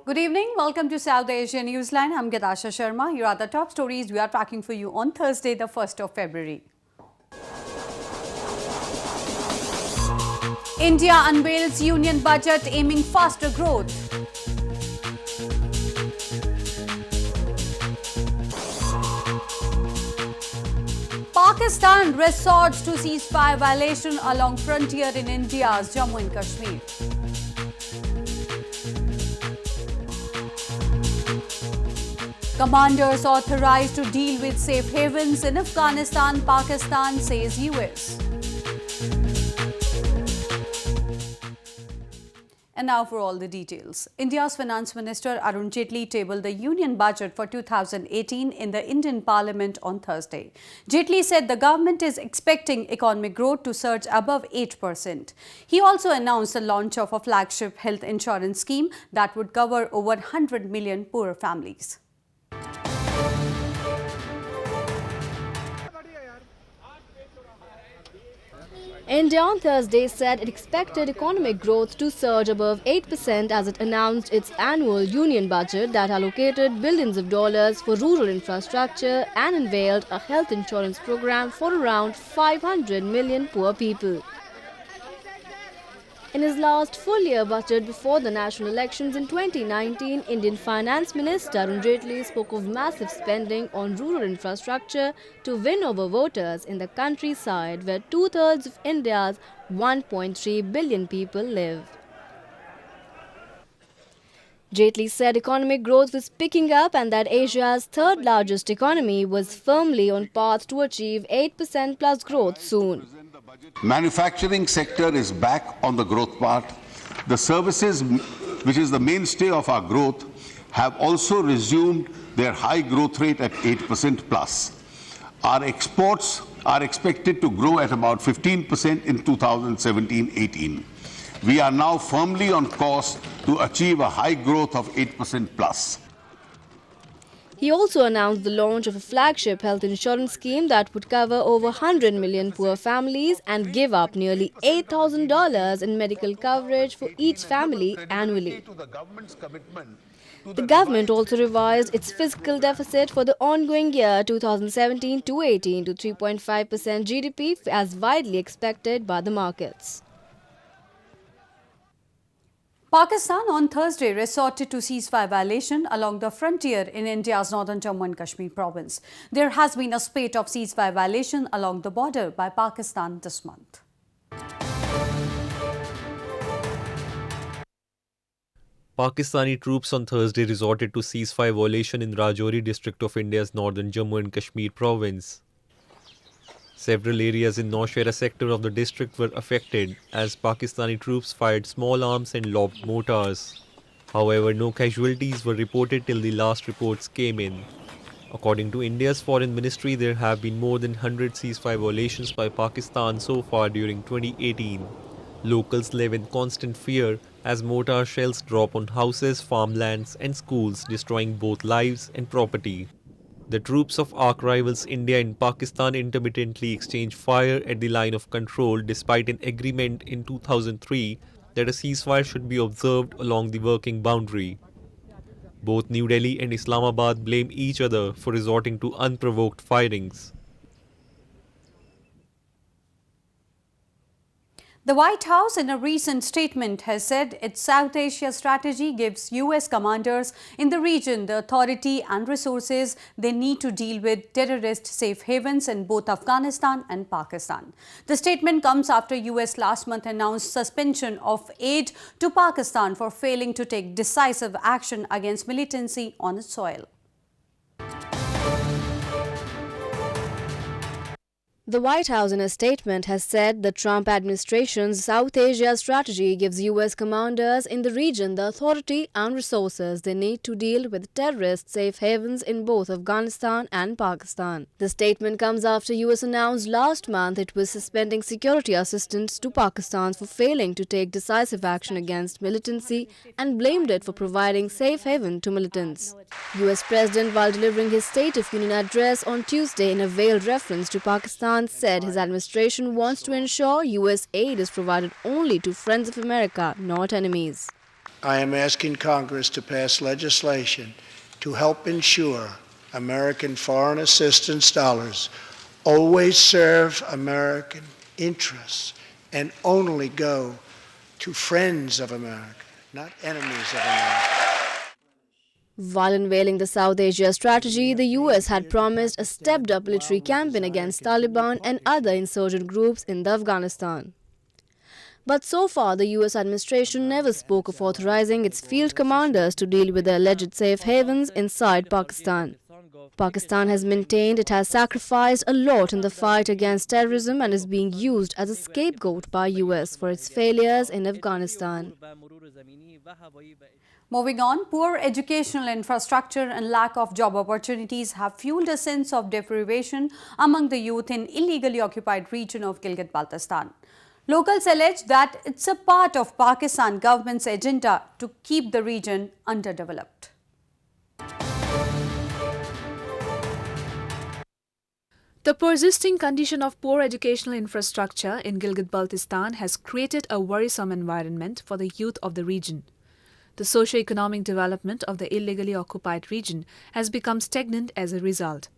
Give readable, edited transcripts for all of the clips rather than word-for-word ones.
Good evening. Welcome to South Asia Newsline. I'm Asia Sharma. Here are the top stories we are tracking for you on Thursday, the 1st of February. India unveils union budget aiming faster growth. Pakistan resorts to ceasefire violation along frontier in India's Jammu and Kashmir. Commanders authorized to deal with safe havens in Afghanistan, Pakistan, says US. And now for all the details. India's Finance Minister Arun Jaitley tabled the Union Budget for 2018 in the Indian Parliament on Thursday. Jaitley said the government is expecting economic growth to surge above 8%. He also announced the launch of a flagship health insurance scheme that would cover over 100 million poor families. India on Thursday said it expected economic growth to surge above 8% as it announced its annual union budget that allocated billions of dollars for rural infrastructure and unveiled a health insurance program for around 500 million poor people. In his last full-year budget before the national elections in 2019, Indian Finance Minister Arun Jaitley spoke of massive spending on rural infrastructure to win over voters in the countryside where two-thirds of India's 1.3 billion people live. Jaitley said economic growth was picking up and that Asia's third-largest economy was firmly on path to achieve 8% plus growth soon. Manufacturing sector is back on the growth path. The services, which is the mainstay of our growth, have also resumed their high growth rate at 8% plus. Our exports are expected to grow at about 15% in 2017-18. We are now firmly on course to achieve a high growth of 8% plus. He also announced the launch of a flagship health insurance scheme that would cover over 100 million poor families and give up nearly $8,000 in medical coverage for each family annually. The government also revised its fiscal deficit for the ongoing year 2017-18 to 3.5% GDP as widely expected by the markets. Pakistan on Thursday resorted to ceasefire violation along the frontier in India's northern Jammu and Kashmir province. There has been a spate of ceasefire violation along the border by Pakistan this month. Pakistani troops on Thursday resorted to ceasefire violation in Rajouri district of India's northern Jammu and Kashmir province. Several areas in Nowshera sector of the district were affected as Pakistani troops fired small arms and lobbed mortars. However, no casualties were reported till the last reports came in. According to India's foreign ministry, there have been more than 100 ceasefire violations by Pakistan so far during 2018. Locals live in constant fear as mortar shells drop on houses, farmlands and schools, destroying both lives and property. The troops of arch rivals India and Pakistan intermittently exchange fire at the line of control despite an agreement in 2003 that a ceasefire should be observed along the working boundary. Both New Delhi and Islamabad blame each other for resorting to unprovoked firings. The White House, in a recent statement, has said its South Asia strategy gives US commanders in the region the authority and resources they need to deal with terrorist safe havens in both Afghanistan and Pakistan. The statement comes after US last month announced suspension of aid to Pakistan for failing to take decisive action against militancy on its soil. The White House in a statement has said the Trump administration's South Asia strategy gives US commanders in the region the authority and resources they need to deal with terrorist safe havens in both Afghanistan and Pakistan. The statement comes after US announced last month it was suspending security assistance to Pakistan for failing to take decisive action against militancy and blamed it for providing safe haven to militants. US President, while delivering his State of Union address on Tuesday in a veiled reference to Pakistan, said his administration wants to ensure US aid is provided only to friends of America, not enemies. I am asking Congress to pass legislation to help ensure American foreign assistance dollars always serve American interests and only go to friends of America, not enemies of America. While unveiling the South Asia strategy, the US had promised a stepped-up military campaign against Taliban and other insurgent groups in Afghanistan. But so far, the US administration never spoke of authorizing its field commanders to deal with the alleged safe havens inside Pakistan. Pakistan has maintained it has sacrificed a lot in the fight against terrorism and is being used as a scapegoat by US for its failures in Afghanistan. Moving on, poor educational infrastructure and lack of job opportunities have fueled a sense of deprivation among the youth in illegally occupied region of Gilgit-Baltistan. Locals allege that it's a part of Pakistan government's agenda to keep the region underdeveloped. The persisting condition of poor educational infrastructure in Gilgit-Baltistan has created a worrisome environment for the youth of the region. The socio-economic development of the illegally occupied region has become stagnant as a result.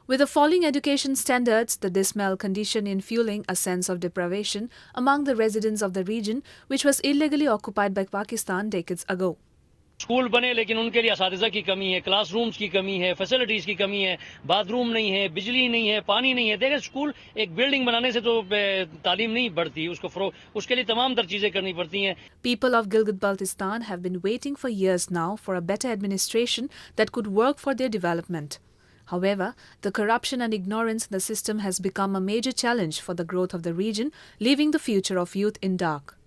With the falling education standards, the dismal condition in fueling a sense of deprivation among the residents of the region, which was illegally occupied by Pakistan decades ago. School बने लेकिन उनके लिए असातिज़ा की कमी है, classrooms की कमी है, फैसिलिटीज़ की कमी है, बाथरूम नहीं है, बिजली नहीं है, पानी नहीं है। देखिए स्कूल एक बिल्डिंग बनाने से तो तालीम नहीं बढ़ती, उसके लिए तमाम तर चीज़ें करनी पड़ती हैं। People of Gilgit-Baltistan have been waiting for years now for a better administration that could work for their development. However, the corruption and ignorance in the system has become a major challenge for the growth of the region, leaving the future of youth in dark.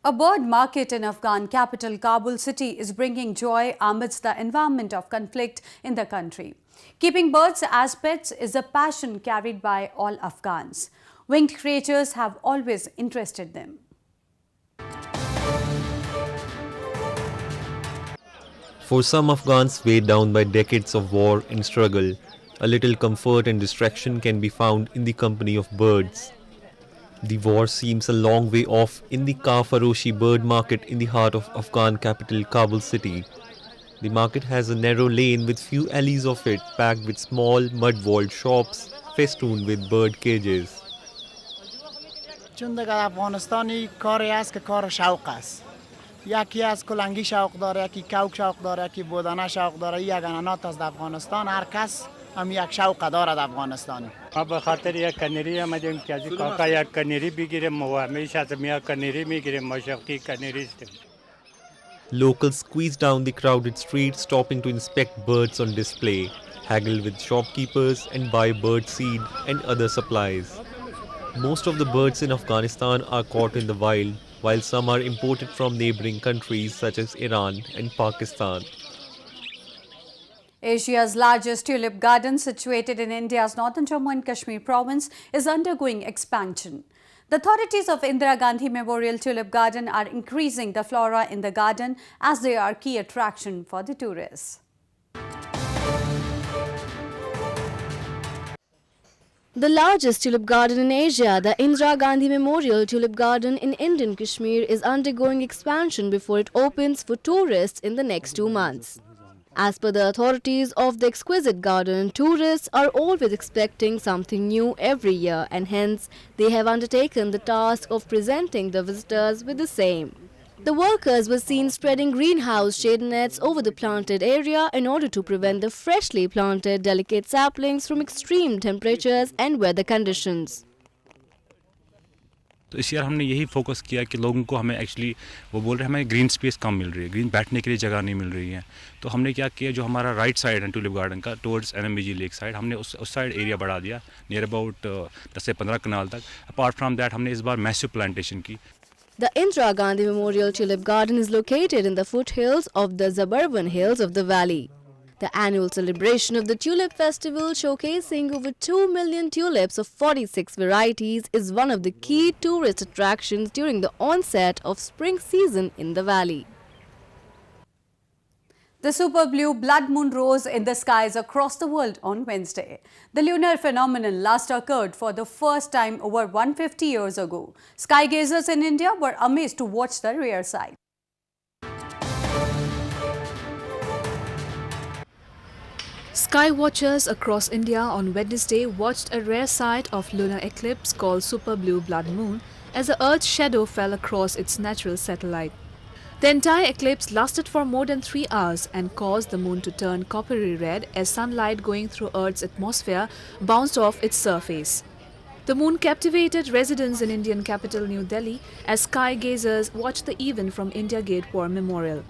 A bird market in Afghan capital Kabul city is bringing joy amidst the environment of conflict in the country. Keeping birds as pets is a passion carried by all Afghans. Winged creatures have always interested them. For some Afghans weighed down by decades of war and struggle, a little comfort and distraction can be found in the company of birds. The war seems a long way off in the Kafaroshi bird market in the heart of Afghan capital Kabul city. The market has a narrow lane with few alleys of it packed with small mud-walled shops festooned with bird cages. یکی از کلنگی شوق داره، یکی کوک شوق داره، یکی بودانه شوق داره. یک انانات از افغانستان هر کس هم یک شوق دارد افغانستانی. ما به خاطر یک کنیری آمدیم که از کاکا یک کنیری بگیریم و همیشه از میاد کنیری میگیریم ما شوقی کنیری هستیم. Locals squeeze down the crowded streets, stopping to inspect birds on display, haggle with shopkeepers and buy bird seed and other supplies. Most of the birds in Afghanistan are caught in the wild, while some are imported from neighboring countries such as Iran and Pakistan. Asia's largest tulip garden, situated in India's northern Jammu and Kashmir province, is undergoing expansion. The authorities of Indira Gandhi Memorial Tulip Garden are increasing the flora in the garden as they are key attraction for the tourists. The largest tulip garden in Asia, the Indira Gandhi Memorial Tulip Garden in Indian Kashmir, is undergoing expansion before it opens for tourists in the next 2 months. As per the authorities of the exquisite garden, tourists are always expecting something new every year, and hence they have undertaken the task of presenting the visitors with the same. The workers were seen spreading greenhouse shade nets over the planted area in order to prevent the freshly planted delicate saplings from extreme temperatures and weather conditions. तो इस year हमने यही focus किया कि लोगों को हमें actually वो बोल रहे हैं हमें ग्रीन स्पेस कम मिल रही है, ग्रीन बैठने के लिए जगह नहीं मिल रही है. तो हमने क्या किया, जो हमारा राइट साइड है टूलिप गार्डन का टुवर्ड्स NMBG लेक साइड, हमने उस साइड एरिया बढ़ा दिया नियर अबाउट 10 से 15 कनाल तक. अपार्ट फ्राम दैट हमने इस बार मैसिव प्लांटेशन की. The Indira Gandhi Memorial Tulip Garden is located in the foothills of the suburban hills of the valley. The annual celebration of the Tulip Festival, showcasing over 2 million tulips of 46 varieties, is one of the key tourist attractions during the onset of spring season in the valley. The super blue blood moon rose in the skies across the world on Wednesday. The lunar phenomenon last occurred for the first time over 150 years ago. Sky gazers in India were amazed to watch the rare sight. Sky watchers across India on Wednesday watched a rare sight of lunar eclipse called super blue blood moon as the Earth's shadow fell across its natural satellite. The entire eclipse lasted for more than 3 hours and caused the moon to turn coppery red as sunlight going through Earth's atmosphere bounced off its surface. The moon captivated residents in Indian capital New Delhi as sky gazers watched the event from India Gate War Memorial.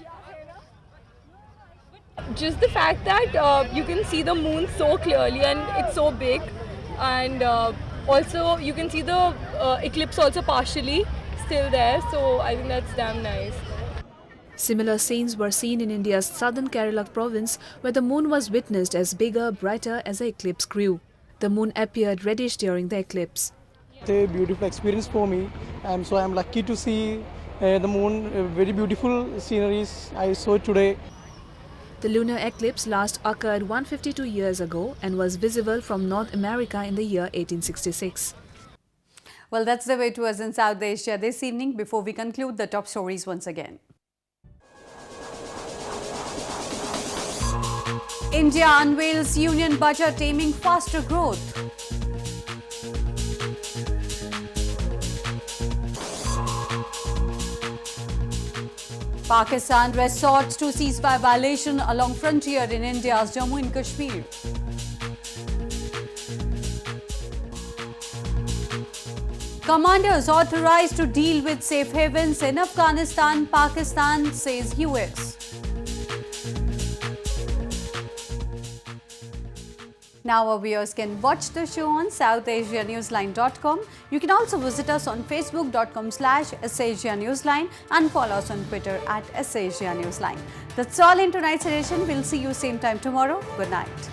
Just the fact that you can see the moon so clearly and it's so big, and also you can see the eclipse also partially still there, so I think that's damn nice. Similar scenes were seen in India's southern Kerala province, where the moon was witnessed as bigger, brighter as the eclipse grew. The moon appeared reddish during the eclipse. It's a beautiful experience for me, and so I'm lucky to see the moon. Very beautiful sceneries I saw today. The lunar eclipse last occurred 152 years ago and was visible from North America in the year 1866. Well, that's the way it was in South Asia this evening. Before we conclude, the top stories once again. India unveils union budget aiming faster growth. Pakistan resorts to ceasefire violation along frontier in India's Jammu and Kashmir. Commanders authorized to deal with safe havens in Afghanistan, Pakistan, says US. Now our viewers can watch the show on SouthAsiaNewsline.com. You can also visit us on Facebook.com/SAsiaNewsline and follow us on Twitter @SAsiaNewsline. That's all in tonight's edition. We'll see you same time tomorrow. Good night.